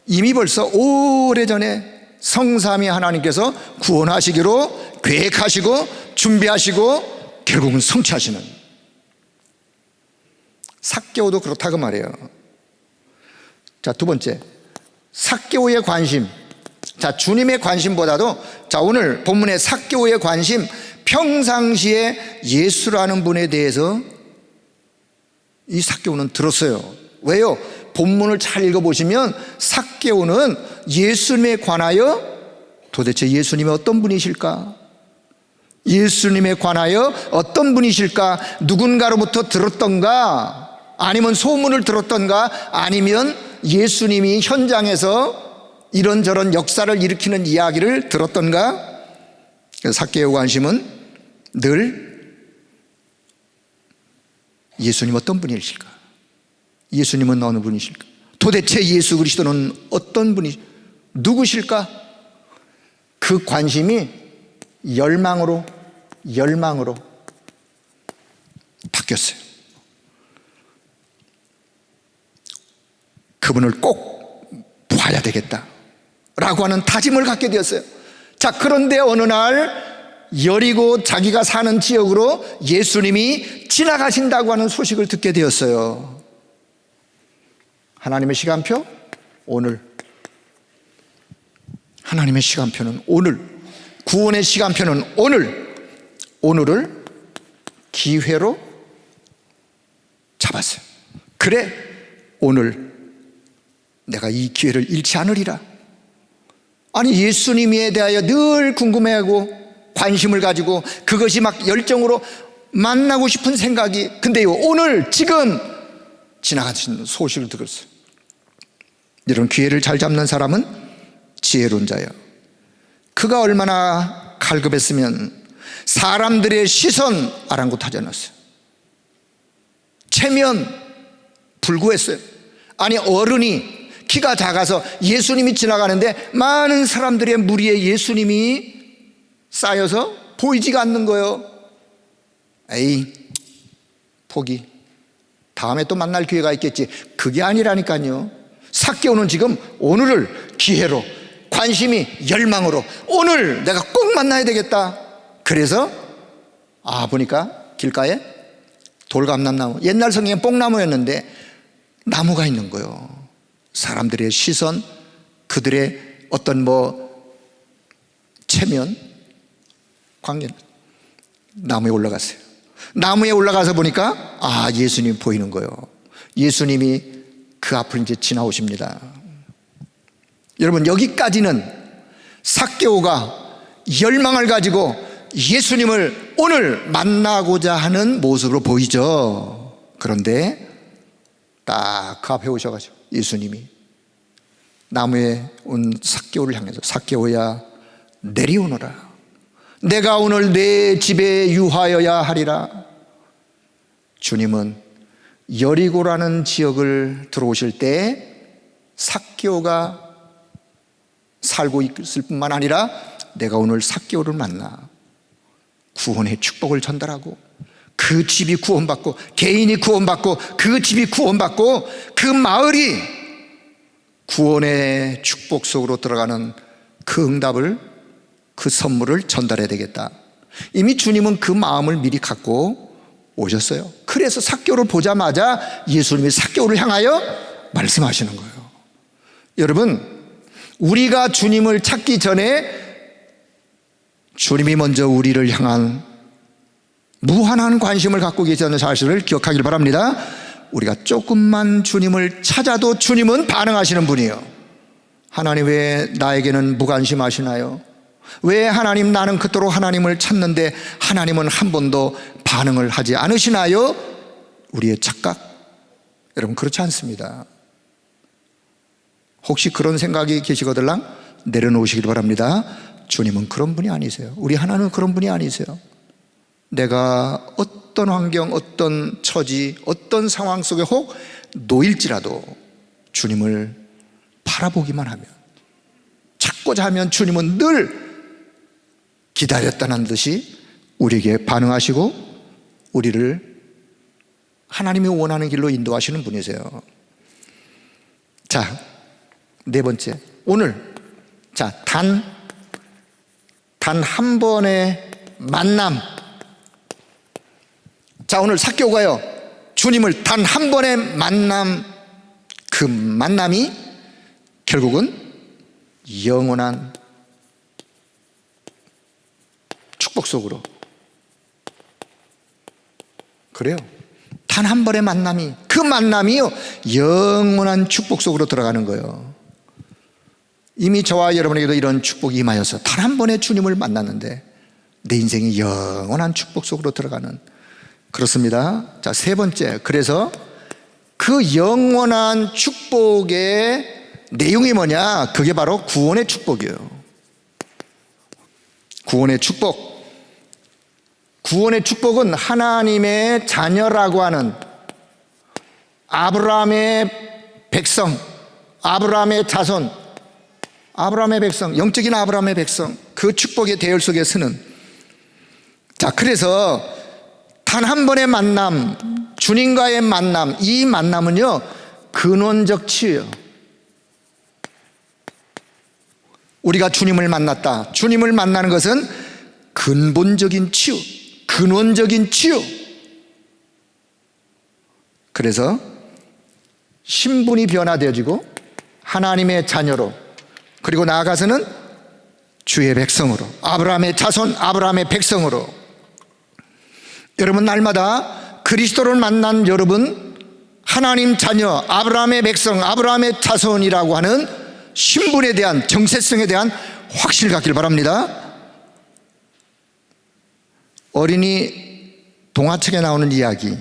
S1: 이미 벌써 오래전에 성삼위 하나님께서 구원하시기로 계획하시고 준비하시고 결국은 성취하시는. 삭개오도 그렇다고 말해요. 자, 두 번째, 삭개오의 관심. 자, 주님의 관심보다도, 자, 오늘 본문의 삭개오의 관심, 평상시에 예수라는 분에 대해서 이 삭개오는 들었어요. 왜요? 본문을 잘 읽어보시면 삭개오는 예수님에 관하여, 도대체 예수님이 어떤 분이실까? 예수님에 관하여 어떤 분이실까? 누군가로부터 들었던가? 아니면 소문을 들었던가? 아니면 예수님이 현장에서 이런저런 역사를 일으키는 이야기를 들었던가? 삭개오 관심은 늘 예수님 어떤 분이실까? 예수님은 어느 분이실까? 도대체 예수 그리스도는 어떤 분이, 누구실까? 그 관심이 열망으로 바뀌었어요. 그분을 꼭 봐야 되겠다 라고 하는 다짐을 갖게 되었어요. 자, 그런데 어느 날 여리고 자기가 사는 지역으로 예수님이 지나가신다고 하는 소식을 듣게 되었어요. 하나님의 시간표, 오늘. 하나님의 시간표는 오늘. 구원의 시간표는 오늘. 오늘을 기회로 잡았어요. 그래, 오늘 내가 이 기회를 잃지 않으리라. 아니, 예수님에 대하여 늘 궁금해하고 관심을 가지고 그것이 막 열정으로 만나고 싶은 생각이, 근데요, 오늘 지금 지나가신 소식을 들었어요. 이런 기회를 잘 잡는 사람은 지혜로운 자예요. 그가 얼마나 갈급했으면 사람들의 시선 아랑곳하지 않았어요. 체면 불구했어요. 아니, 어른이 키가 작아서 예수님이 지나가는데 많은 사람들의 무리에 예수님이 쌓여서 보이지가 않는 거예요. 에이, 포기. 다음에 또 만날 기회가 있겠지. 그게 아니라니까요. 삭개오는 지금 오늘을 기회로, 관심이 열망으로, 오늘 내가 꼭 만나야 되겠다. 그래서 보니까 길가에 돌감람나무, 옛날 성경엔 뽕나무였는데 나무가 있는 거예요. 사람들의 시선, 그들의 어떤 체면, 관계, 나무에 올라갔어요. 나무에 올라가서 보니까 예수님이 보이는 거예요. 예수님이 그 앞을 이제 지나오십니다. 여러분, 여기까지는 삭개오가 열망을 가지고 예수님을 오늘 만나고자 하는 모습으로 보이죠. 그런데 딱 그 앞에 오셔가지고 예수님이 나무에 온 삭개오를 향해서 삭개오야 내려오너라. 내가 오늘 내 집에 유하여야 하리라. 주님은 여리고라는 지역을 들어오실 때 삭개오가 살고 있을 뿐만 아니라 내가 오늘 삭개오를 만나 구원의 축복을 전달하고 그 집이 구원받고 개인이 구원받고 그 집이 구원받고 그 마을이 구원의 축복 속으로 들어가는 그 응답을, 그 선물을 전달해야 되겠다. 이미 주님은 그 마음을 미리 갖고 오셨어요. 그래서 삭개오를 보자마자 예수님이 삭개오를 향하여 말씀하시는 거예요. 여러분, 우리가 주님을 찾기 전에 주님이 먼저 우리를 향한 무한한 관심을 갖고 계시다는 사실을 기억하길 바랍니다. 우리가 조금만 주님을 찾아도 주님은 반응하시는 분이에요. 하나님 왜 나에게는 무관심하시나요? 왜 하나님, 나는 그토록 하나님을 찾는데 하나님은 한 번도 반응을 하지 않으시나요? 우리의 착각? 여러분, 그렇지 않습니다. 혹시 그런 생각이 계시거들랑 내려놓으시길 바랍니다. 주님은 그런 분이 아니세요. 우리 하나님은 그런 분이 아니세요. 내가 어떤 환경, 어떤 처지, 어떤 상황 속에 혹 놓일지라도 주님을 바라보기만 하면, 찾고자 하면 주님은 늘 기다렸다는 듯이 우리에게 반응하시고 우리를 하나님이 원하는 길로 인도하시는 분이세요. 자, 네 번째, 오늘 단 한 번의 만남. 자, 오늘 삭개오가요, 주님을 단 한 번의 만남, 그 만남이 결국은 영원한 축복 속으로, 그래요, 단 한 번의 만남이, 그 만남이요 영원한 축복 속으로 들어가는 거예요. 이미 저와 여러분에게도 이런 축복이 임하여서 단 한 번의 주님을 만났는데 내 인생이 영원한 축복 속으로 들어가는, 그렇습니다. 자, 세 번째, 그래서 그 영원한 축복의 내용이 뭐냐? 그게 바로 구원의 축복이에요. 구원의 축복. 구원의 축복은 하나님의 자녀라고 하는 아브라함의 백성, 아브라함의 자손, 아브라함의 백성, 영적인 아브라함의 백성, 그 축복의 대열 속에 서는, 자, 그래서 단 한 번의 만남, 주님과의 만남, 이 만남은요 근원적 치유예요. 우리가 주님을 만났다, 주님을 만나는 것은 근본적인 치유, 근원적인 치유. 그래서 신분이 변화되어지고 하나님의 자녀로, 그리고 나아가서는 주의 백성으로, 아브라함의 자손, 아브라함의 백성으로. 여러분, 날마다 그리스도를 만난 여러분, 하나님 자녀, 아브라함의 백성, 아브라함의 자손이라고 하는 신분에 대한, 정체성에 대한 확신을 갖길 바랍니다. 어린이 동화책에 나오는 이야기,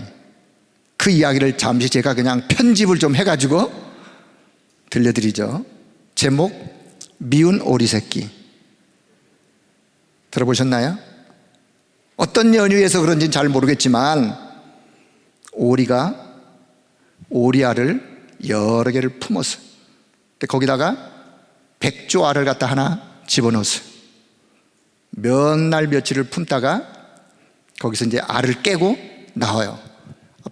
S1: 그 이야기를 잠시 제가 그냥 편집을 좀 해가지고 들려드리죠. 제목, 미운 오리 새끼. 들어보셨나요? 어떤 연유에서 그런지는 잘 모르겠지만 오리가 오리알을 여러 개를 품었어요. 거기다가 백조알을 갖다 하나 집어넣었어요. 몇 날 며칠을 품다가 거기서 이제 알을 깨고 나와요.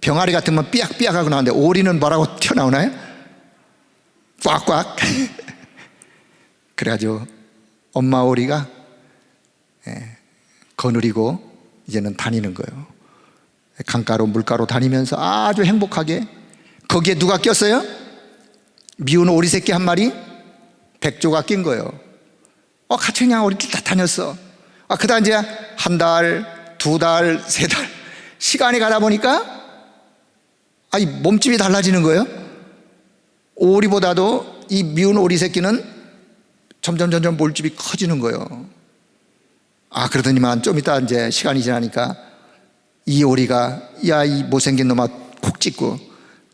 S1: 병아리 같으면 삐약삐약하고 나오는데 오리는 뭐라고 튀어나오나요? 꽉꽉. 그래가지고 엄마 오리가 거느리고 이제는 다니는 거예요. 강가로 물가로 다니면서 아주 행복하게. 거기에 누가 꼈어요? 미운 오리 새끼 한 마리, 백조가 낀 거예요. 같이 그냥 우리끼리 다 다녔어. 그다음 이제 한 달, 두 달, 세 달 시간이 가다 보니까 몸집이 달라지는 거예요. 오리보다도 이 미운 오리 새끼는 점점 몸집이 커지는 거예요. 그러더니만 좀 이따 이제 시간이 지나니까 이 오리가, 야, 이 못생긴 놈아, 콕 찍고,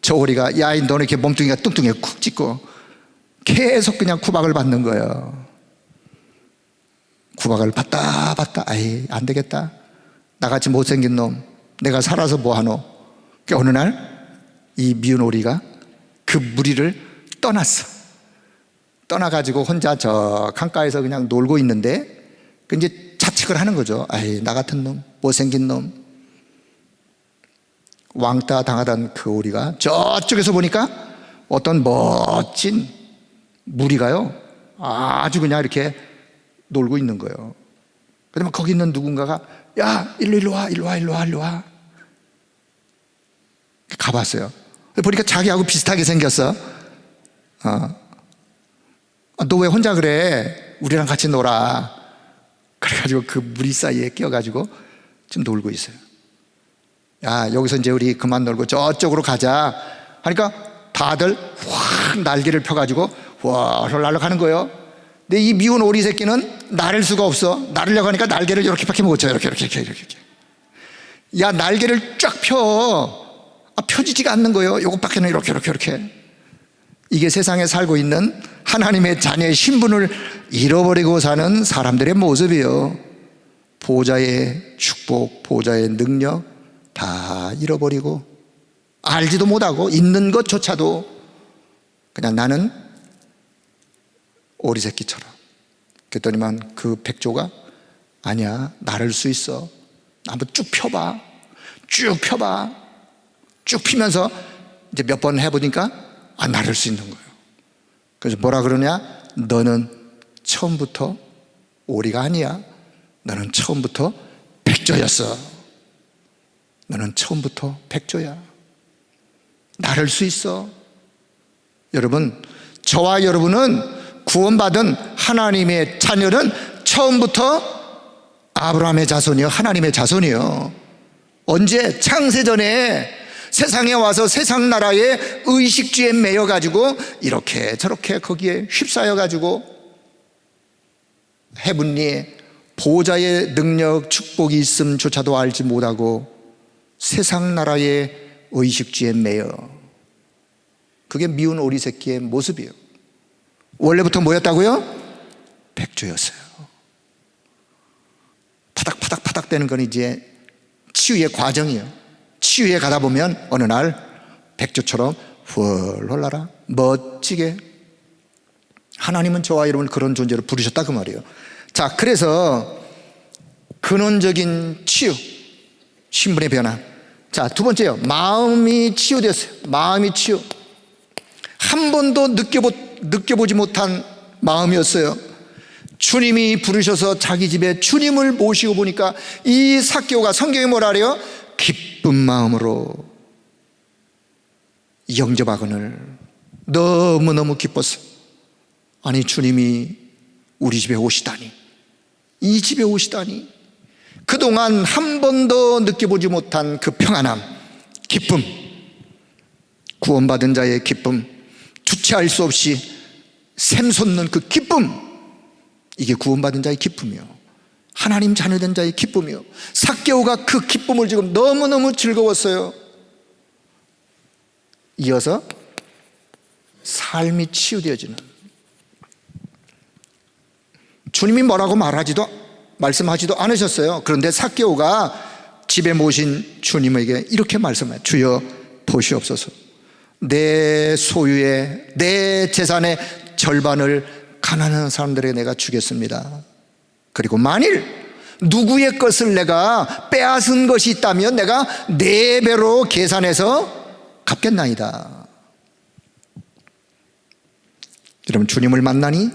S1: 저 오리가, 야, 너는 이렇게 몸뚱이가 뚱뚱해, 콕 찍고, 계속 그냥 구박을 받는 거예요. 구박을 받다 아이 안 되겠다, 나같이 못생긴 놈 내가 살아서 뭐하노. 어느 날 이 미운 오리가 그 무리를 떠나가지고 혼자 저 강가에서 그냥 놀고 있는데 이제 자책을 하는 거죠. 아이 나 같은 놈, 못생긴 놈. 왕따 당하던 그 오리가 저쪽에서 보니까 어떤 멋진 무리가요 아주 그냥 이렇게 놀고 있는 거예요. 그러면 거기 있는 누군가가 야 일로 와 가봤어요. 보니까 자기하고 비슷하게 생겼어. 너 왜 혼자 그래, 우리랑 같이 놀아. 그래가지고 그 무리 사이에 끼어가지고 지금 놀고 있어요. 야 여기서 이제 우리 그만 놀고 저쪽으로 가자 하니까 다들 확 날개를 펴가지고 훨훨 날아가는 거예요. 근데 이 미운 오리 새끼는 나를 수가 없어. 나르려고 하니까 날개를 이렇게밖에 못 쳐요. 이렇게. 야 날개를 쫙 펴. 펴지지가 않는 거예요. 요것밖에는 이렇게. 이게 세상에 살고 있는 하나님의 자녀의 신분을 잃어버리고 사는 사람들의 모습이에요. 보좌의 축복, 보좌의 능력 다 잃어버리고 알지도 못하고 있는 것조차도 그냥 나는 오리 새끼처럼. 그랬더니만 그 백조가 아니야 나를 수 있어. 한번 쭉 펴봐. 쭉 피면서 이제 몇 번 해보니까 나를 수 있는 거예요. 그래서 뭐라 그러냐, 너는 처음부터 오리가 아니야. 너는 처음부터 백조였어. 너는 처음부터 백조야. 나를 수 있어. 여러분, 저와 여러분은 구원받은 하나님의 자녀는 처음부터 아브라함의 자손이요, 하나님의 자손이요. 언제? 창세전에 세상에 와서 세상 나라의 의식주에 매여가지고 이렇게 저렇게 거기에 휩싸여가지고 해분리에 보좌의 능력 축복이 있음조차도 알지 못하고 세상 나라의 의식주에 매여. 그게 미운 오리 새끼의 모습이에요. 원래부터 뭐였다고요? 백조였어요. 파닥파닥 되는 건 이제 치유의 과정이에요. 치유에 가다 보면 어느 날 백조처럼 훨훨 날아 멋지게. 하나님은 저와 여러분을 그런 존재로 부르셨다 그 말이에요. 자, 그래서 근원적인 치유, 신분의 변화. 자, 두 번째요, 마음이 치유되었어요. 마음이 치유. 한 번도 느껴보지 못한 마음이었어요. 주님이 부르셔서 자기 집에 주님을 모시고 보니까 이 삭개오가 성경에 뭐라 그래요? 기쁜 마음으로 영접하거늘 너무너무 기뻤어. 아니 주님이 우리 집에 오시다니, 이 집에 오시다니. 그동안 한 번도 느껴보지 못한 그 평안함, 기쁨, 구원받은 자의 기쁨, 주체할 수 없이 샘솟는 그 기쁨, 이게 구원받은 자의 기쁨이요, 하나님 자녀된 자의 기쁨이요. 삭개오가 그 기쁨을 지금 너무너무 즐거웠어요. 이어서 삶이 치유되어지는, 주님이 뭐라고 말씀하지도 않으셨어요. 그런데 삭개오가 집에 모신 주님에게 이렇게 말씀해요. 주여 보시옵소서, 내 소유의 내 재산의 절반을 가난한 사람들에게 내가 주겠습니다. 그리고 만일 누구의 것을 내가 빼앗은 것이 있다면 내가 4배로 계산해서 갚겠나이다. 여러분, 주님을 만나니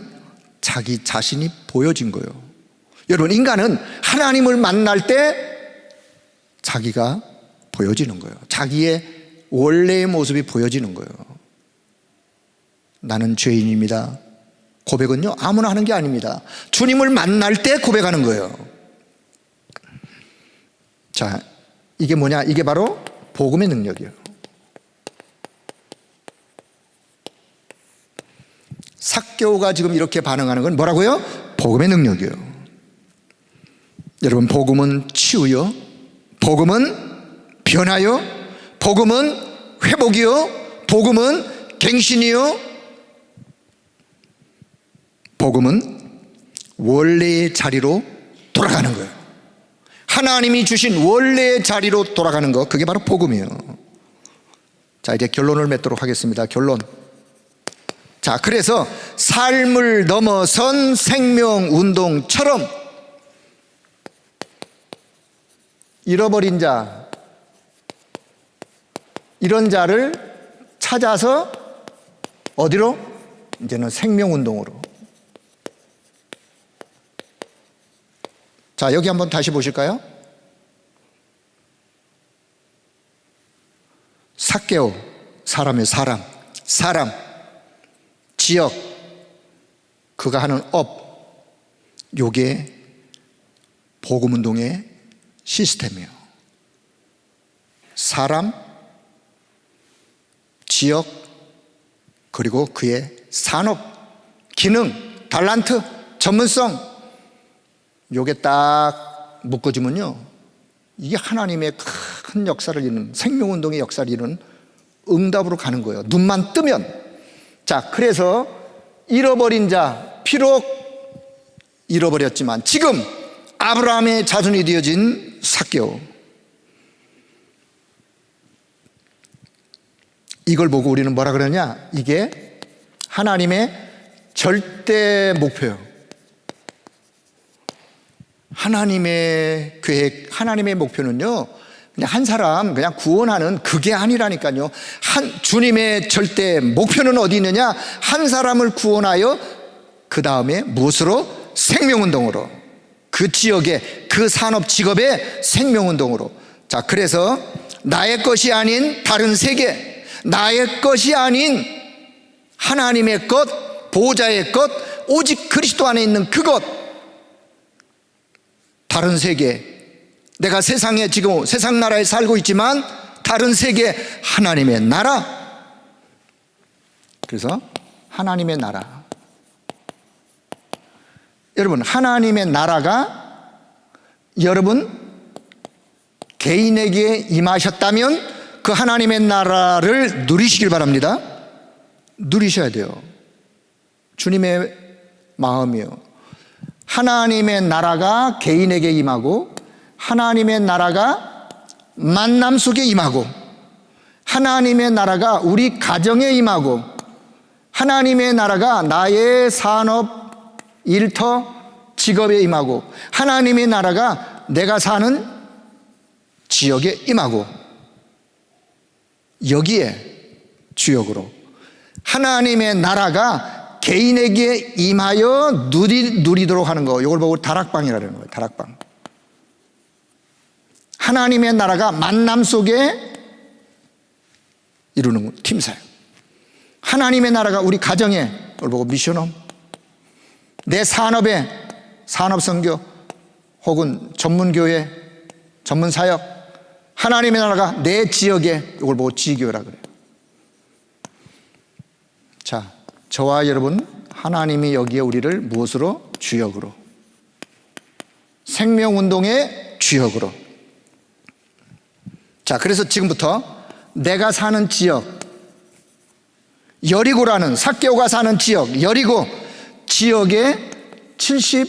S1: 자기 자신이 보여진 거예요. 여러분, 인간은 하나님을 만날 때 자기가 보여지는 거예요. 자기의 원래의 모습이 보여지는 거예요. 나는 죄인입니다. 고백은요, 아무나 하는 게 아닙니다. 주님을 만날 때 고백하는 거예요. 자, 이게 뭐냐? 이게 바로 복음의 능력이에요. 삭개오가 지금 이렇게 반응하는 건 뭐라고요? 복음의 능력이에요. 여러분, 복음은 치유요, 복음은 변화요, 복음은 회복이요, 복음은 갱신이요. 복음은 원래의 자리로 돌아가는 거예요. 하나님이 주신 원래의 자리로 돌아가는 거, 그게 바로 복음이에요. 자, 이제 결론을 맺도록 하겠습니다. 결론. 자, 그래서 삶을 넘어선 생명운동처럼 잃어버린 자, 이런 자를 찾아서 어디로? 이제는 생명운동으로. 자, 여기 한번 다시 보실까요? 삭개오, 사람의 사람, 지역, 그가 하는 업, 요게 복음운동의 시스템이에요. 사람, 지역, 그리고 그의 산업, 기능, 달란트, 전문성, 요게 딱 묶어지면요, 이게 하나님의 큰 역사를 이루는, 생명운동의 역사를 이루는 응답으로 가는 거예요. 눈만 뜨면. 자, 그래서 잃어버린 자, 비록 잃어버렸지만 지금 아브라함의 자손이 되어진 삭개오, 이걸 보고 우리는 뭐라 그러냐? 이게 하나님의 절대 목표예요. 하나님의 계획, 하나님의 목표는요, 그냥 한 사람 그냥 구원하는 그게 아니라니까요. 주님의 절대 목표는 어디 있느냐? 한 사람을 구원하여 그 다음에 무엇으로? 생명운동으로. 그 지역의, 그 산업 직업의 생명운동으로. 자, 그래서 나의 것이 아닌 다른 세계, 나의 것이 아닌 하나님의 것, 보호자의 것, 오직 그리스도 안에 있는 그것, 다른 세계, 내가 세상에 지금 세상 나라에 살고 있지만 다른 세계, 하나님의 나라. 그래서 하나님의 나라, 여러분, 하나님의 나라가 여러분 개인에게 임하셨다면 그 하나님의 나라를 누리시길 바랍니다. 누리셔야 돼요. 주님의 마음이요. 하나님의 나라가 개인에게 임하고, 하나님의 나라가 만남 속에 임하고, 하나님의 나라가 우리 가정에 임하고, 하나님의 나라가 나의 산업, 일터, 직업에 임하고, 하나님의 나라가 내가 사는 지역에 임하고, 여기에 주역으로 하나님의 나라가 개인에게 임하여 누리도록 하는 거, 이걸 보고 다락방이라는 거예요. 다락방. 하나님의 나라가 만남 속에 이루는 팀사역. 하나님의 나라가 우리 가정에, 이걸 보고 미션홈. 내 산업에 산업선교 혹은 전문교회, 전문사역. 하나님의 나라가 내 지역에, 이걸 보고 지교회라 그래요. 자, 저와 여러분, 하나님이 여기에 우리를 무엇으로? 주역으로, 생명운동의 주역으로. 자, 그래서 지금부터 내가 사는 지역, 여리고라는, 삭개오가 사는 지역, 여리고 지역에 70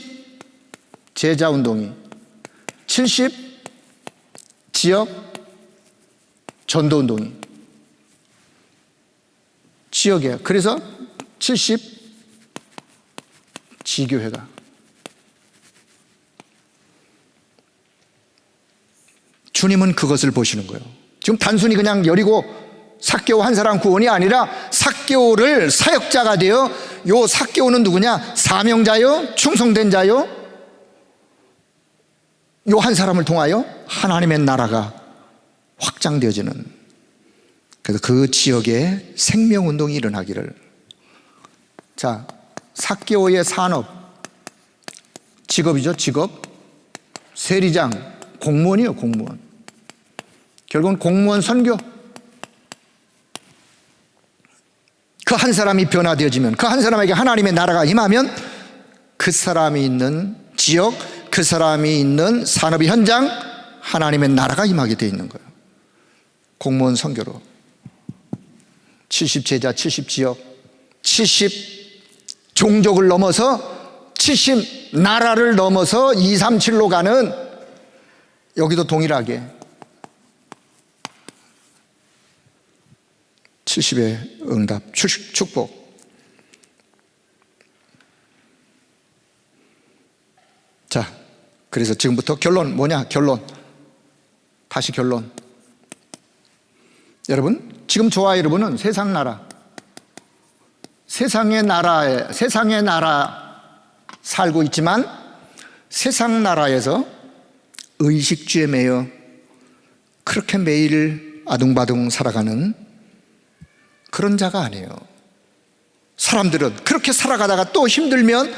S1: 제자운동이, 70 지역 전도운동이 지역이에요. 그래서 70 지교회가. 주님은 그것을 보시는 거예요. 지금 단순히 그냥 여리고 삭개오 한 사람 구원이 아니라 삭개오를 사역자가 되어, 요 삭개오는 누구냐? 사명자요, 충성된 자요, 요 한 사람을 통하여 하나님의 나라가 확장되어지는, 그래서 그 지역에 생명운동이 일어나기를. 자, 삭개오의 산업, 직업이죠. 직업, 세리장, 공무원이에요. 공무원. 결국은 공무원 선교. 그 한 사람이 변화되어지면, 그 한 사람에게 하나님의 나라가 임하면 그 사람이 있는 지역, 그 사람이 있는 산업의 현장, 하나님의 나라가 임하게 되어 있는 거예요. 공무원 선교로 70 제자, 70 지역, 70 종족을 넘어서 70 나라를 넘어서 237로 가는, 여기도 동일하게 70의 응답, 축복. 자, 그래서 지금부터 결론 뭐냐? 다시 결론. 여러분, 지금 저와 여러분은 세상 나라, 세상의 나라 살고 있지만 세상 나라에서 의식주에 매여 그렇게 매일 아둥바둥 살아가는 그런 자가 아니에요. 사람들은 그렇게 살아가다가 또 힘들면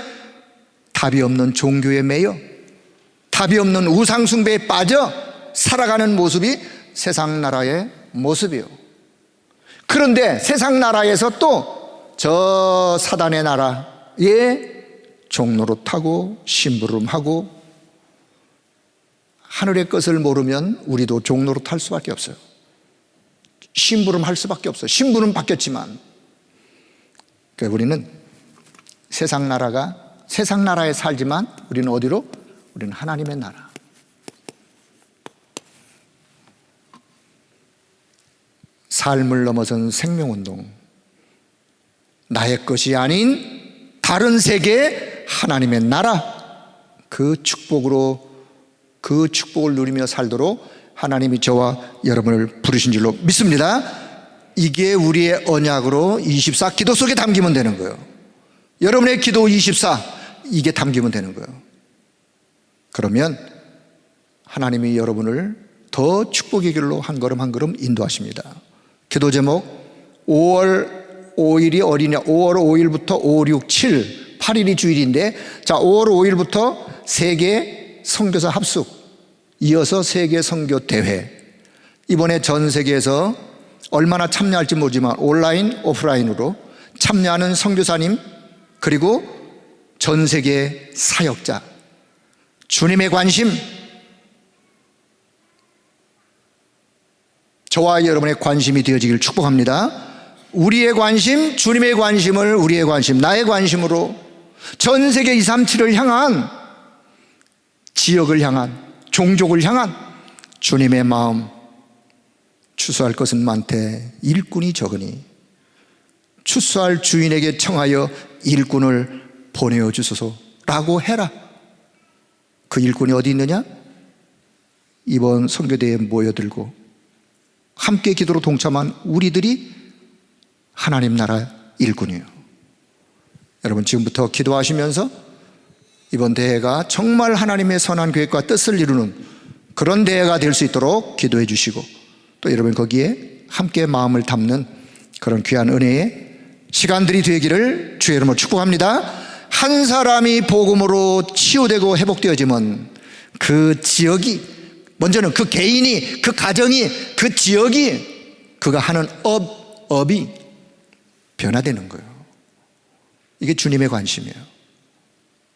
S1: 답이 없는 종교에 매여 답이 없는 우상숭배에 빠져 살아가는 모습이 세상 나라의 모습이에요. 그런데 세상 나라에서 또 저 사단의 나라에 종노릇하고 심부름하고 하늘의 것을 모르면 우리도 종노릇할 수밖에 없어요. 심부름할 수밖에 없어요. 심부름 바뀌었지만, 그러니까 우리는 세상 나라에 살지만 우리는 어디로? 우리는 하나님의 나라. 삶을 넘어선 생명운동, 나의 것이 아닌 다른 세계 하나님의 나라, 그 축복을 누리며 살도록 하나님이 저와 여러분을 부르신 줄로 믿습니다. 이게 우리의 언약으로 24 기도 속에 담기면 되는 거예요. 여러분의 기도 24, 이게 담기면 되는 거예요. 그러면 하나님이 여러분을 더 축복의 길로 한 걸음 한 걸음 인도하십니다. 기도 제목, 5월 5일이 어린이날, 5월 5일부터 5, 6, 7, 8일이 주일인데, 자, 5월 5일부터 세계 선교사 합숙, 이어서 세계 선교 대회. 이번에 전 세계에서 얼마나 참여할지 모르지만 온라인, 오프라인으로 참여하는 선교사님, 그리고 전 세계 사역자, 주님의 관심, 저와 여러분의 관심이 되어지길 축복합니다. 우리의 관심, 주님의 관심을 우리의 관심, 나의 관심으로 전 세계 237을 향한, 지역을 향한, 종족을 향한 주님의 마음. 추수할 것은 많되 일꾼이 적으니 추수할 주인에게 청하여 일꾼을 보내어 주소서라고 해라. 그 일꾼이 어디 있느냐? 이번 선교대회에 모여들고 함께 기도로 동참한 우리들이 하나님 나라 일꾼이에요. 여러분, 지금부터 기도하시면서 이번 대회가 정말 하나님의 선한 계획과 뜻을 이루는 그런 대회가 될 수 있도록 기도해 주시고, 또 여러분 거기에 함께 마음을 담는 그런 귀한 은혜의 시간들이 되기를 주의 이름으로 축복합니다. 한 사람이 복음으로 치유되고 회복되어지면 그 지역이, 먼저는 그 개인이, 그 가정이, 그 지역이, 그가 하는 업이 변화되는 거예요. 이게 주님의 관심이에요.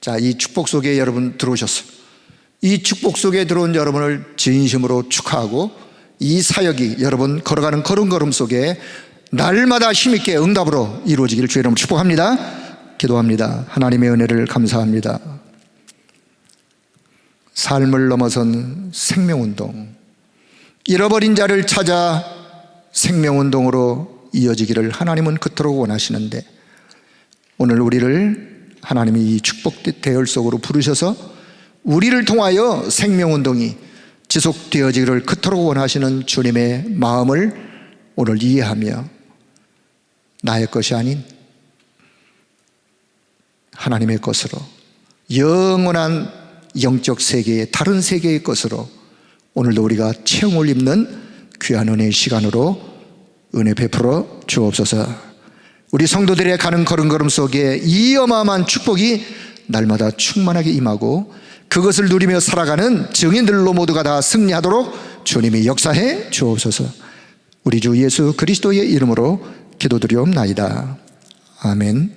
S1: 자, 이 축복 속에 여러분 들어오셨어요. 이 축복 속에 들어온 여러분을 진심으로 축하하고, 이 사역이 여러분 걸어가는 걸음걸음 속에 날마다 힘있게 응답으로 이루어지기를 주의 이름으로 축복합니다. 기도합니다. 하나님의 은혜를 감사합니다. 삶을 넘어선 생명운동, 잃어버린 자를 찾아 생명운동으로 이어지기를 하나님은 그토록 원하시는데, 오늘 우리를 하나님이 이 축복 대열 속으로 부르셔서 우리를 통하여 생명운동이 지속되어지기를 그토록 원하시는 주님의 마음을 오늘 이해하며 나의 것이 아닌 하나님의 것으로, 영원한 영적 세계의 다른 세계의 것으로 오늘도 우리가 체험을 입는 귀한 은혜의 시간으로 은혜 베풀어 주옵소서. 우리 성도들의 가는 걸음걸음 속에 이 어마어마한 축복이 날마다 충만하게 임하고 그것을 누리며 살아가는 증인들로 모두가 다 승리하도록 주님이 역사해 주옵소서. 우리 주 예수 그리스도의 이름으로 기도드리옵나이다. 아멘.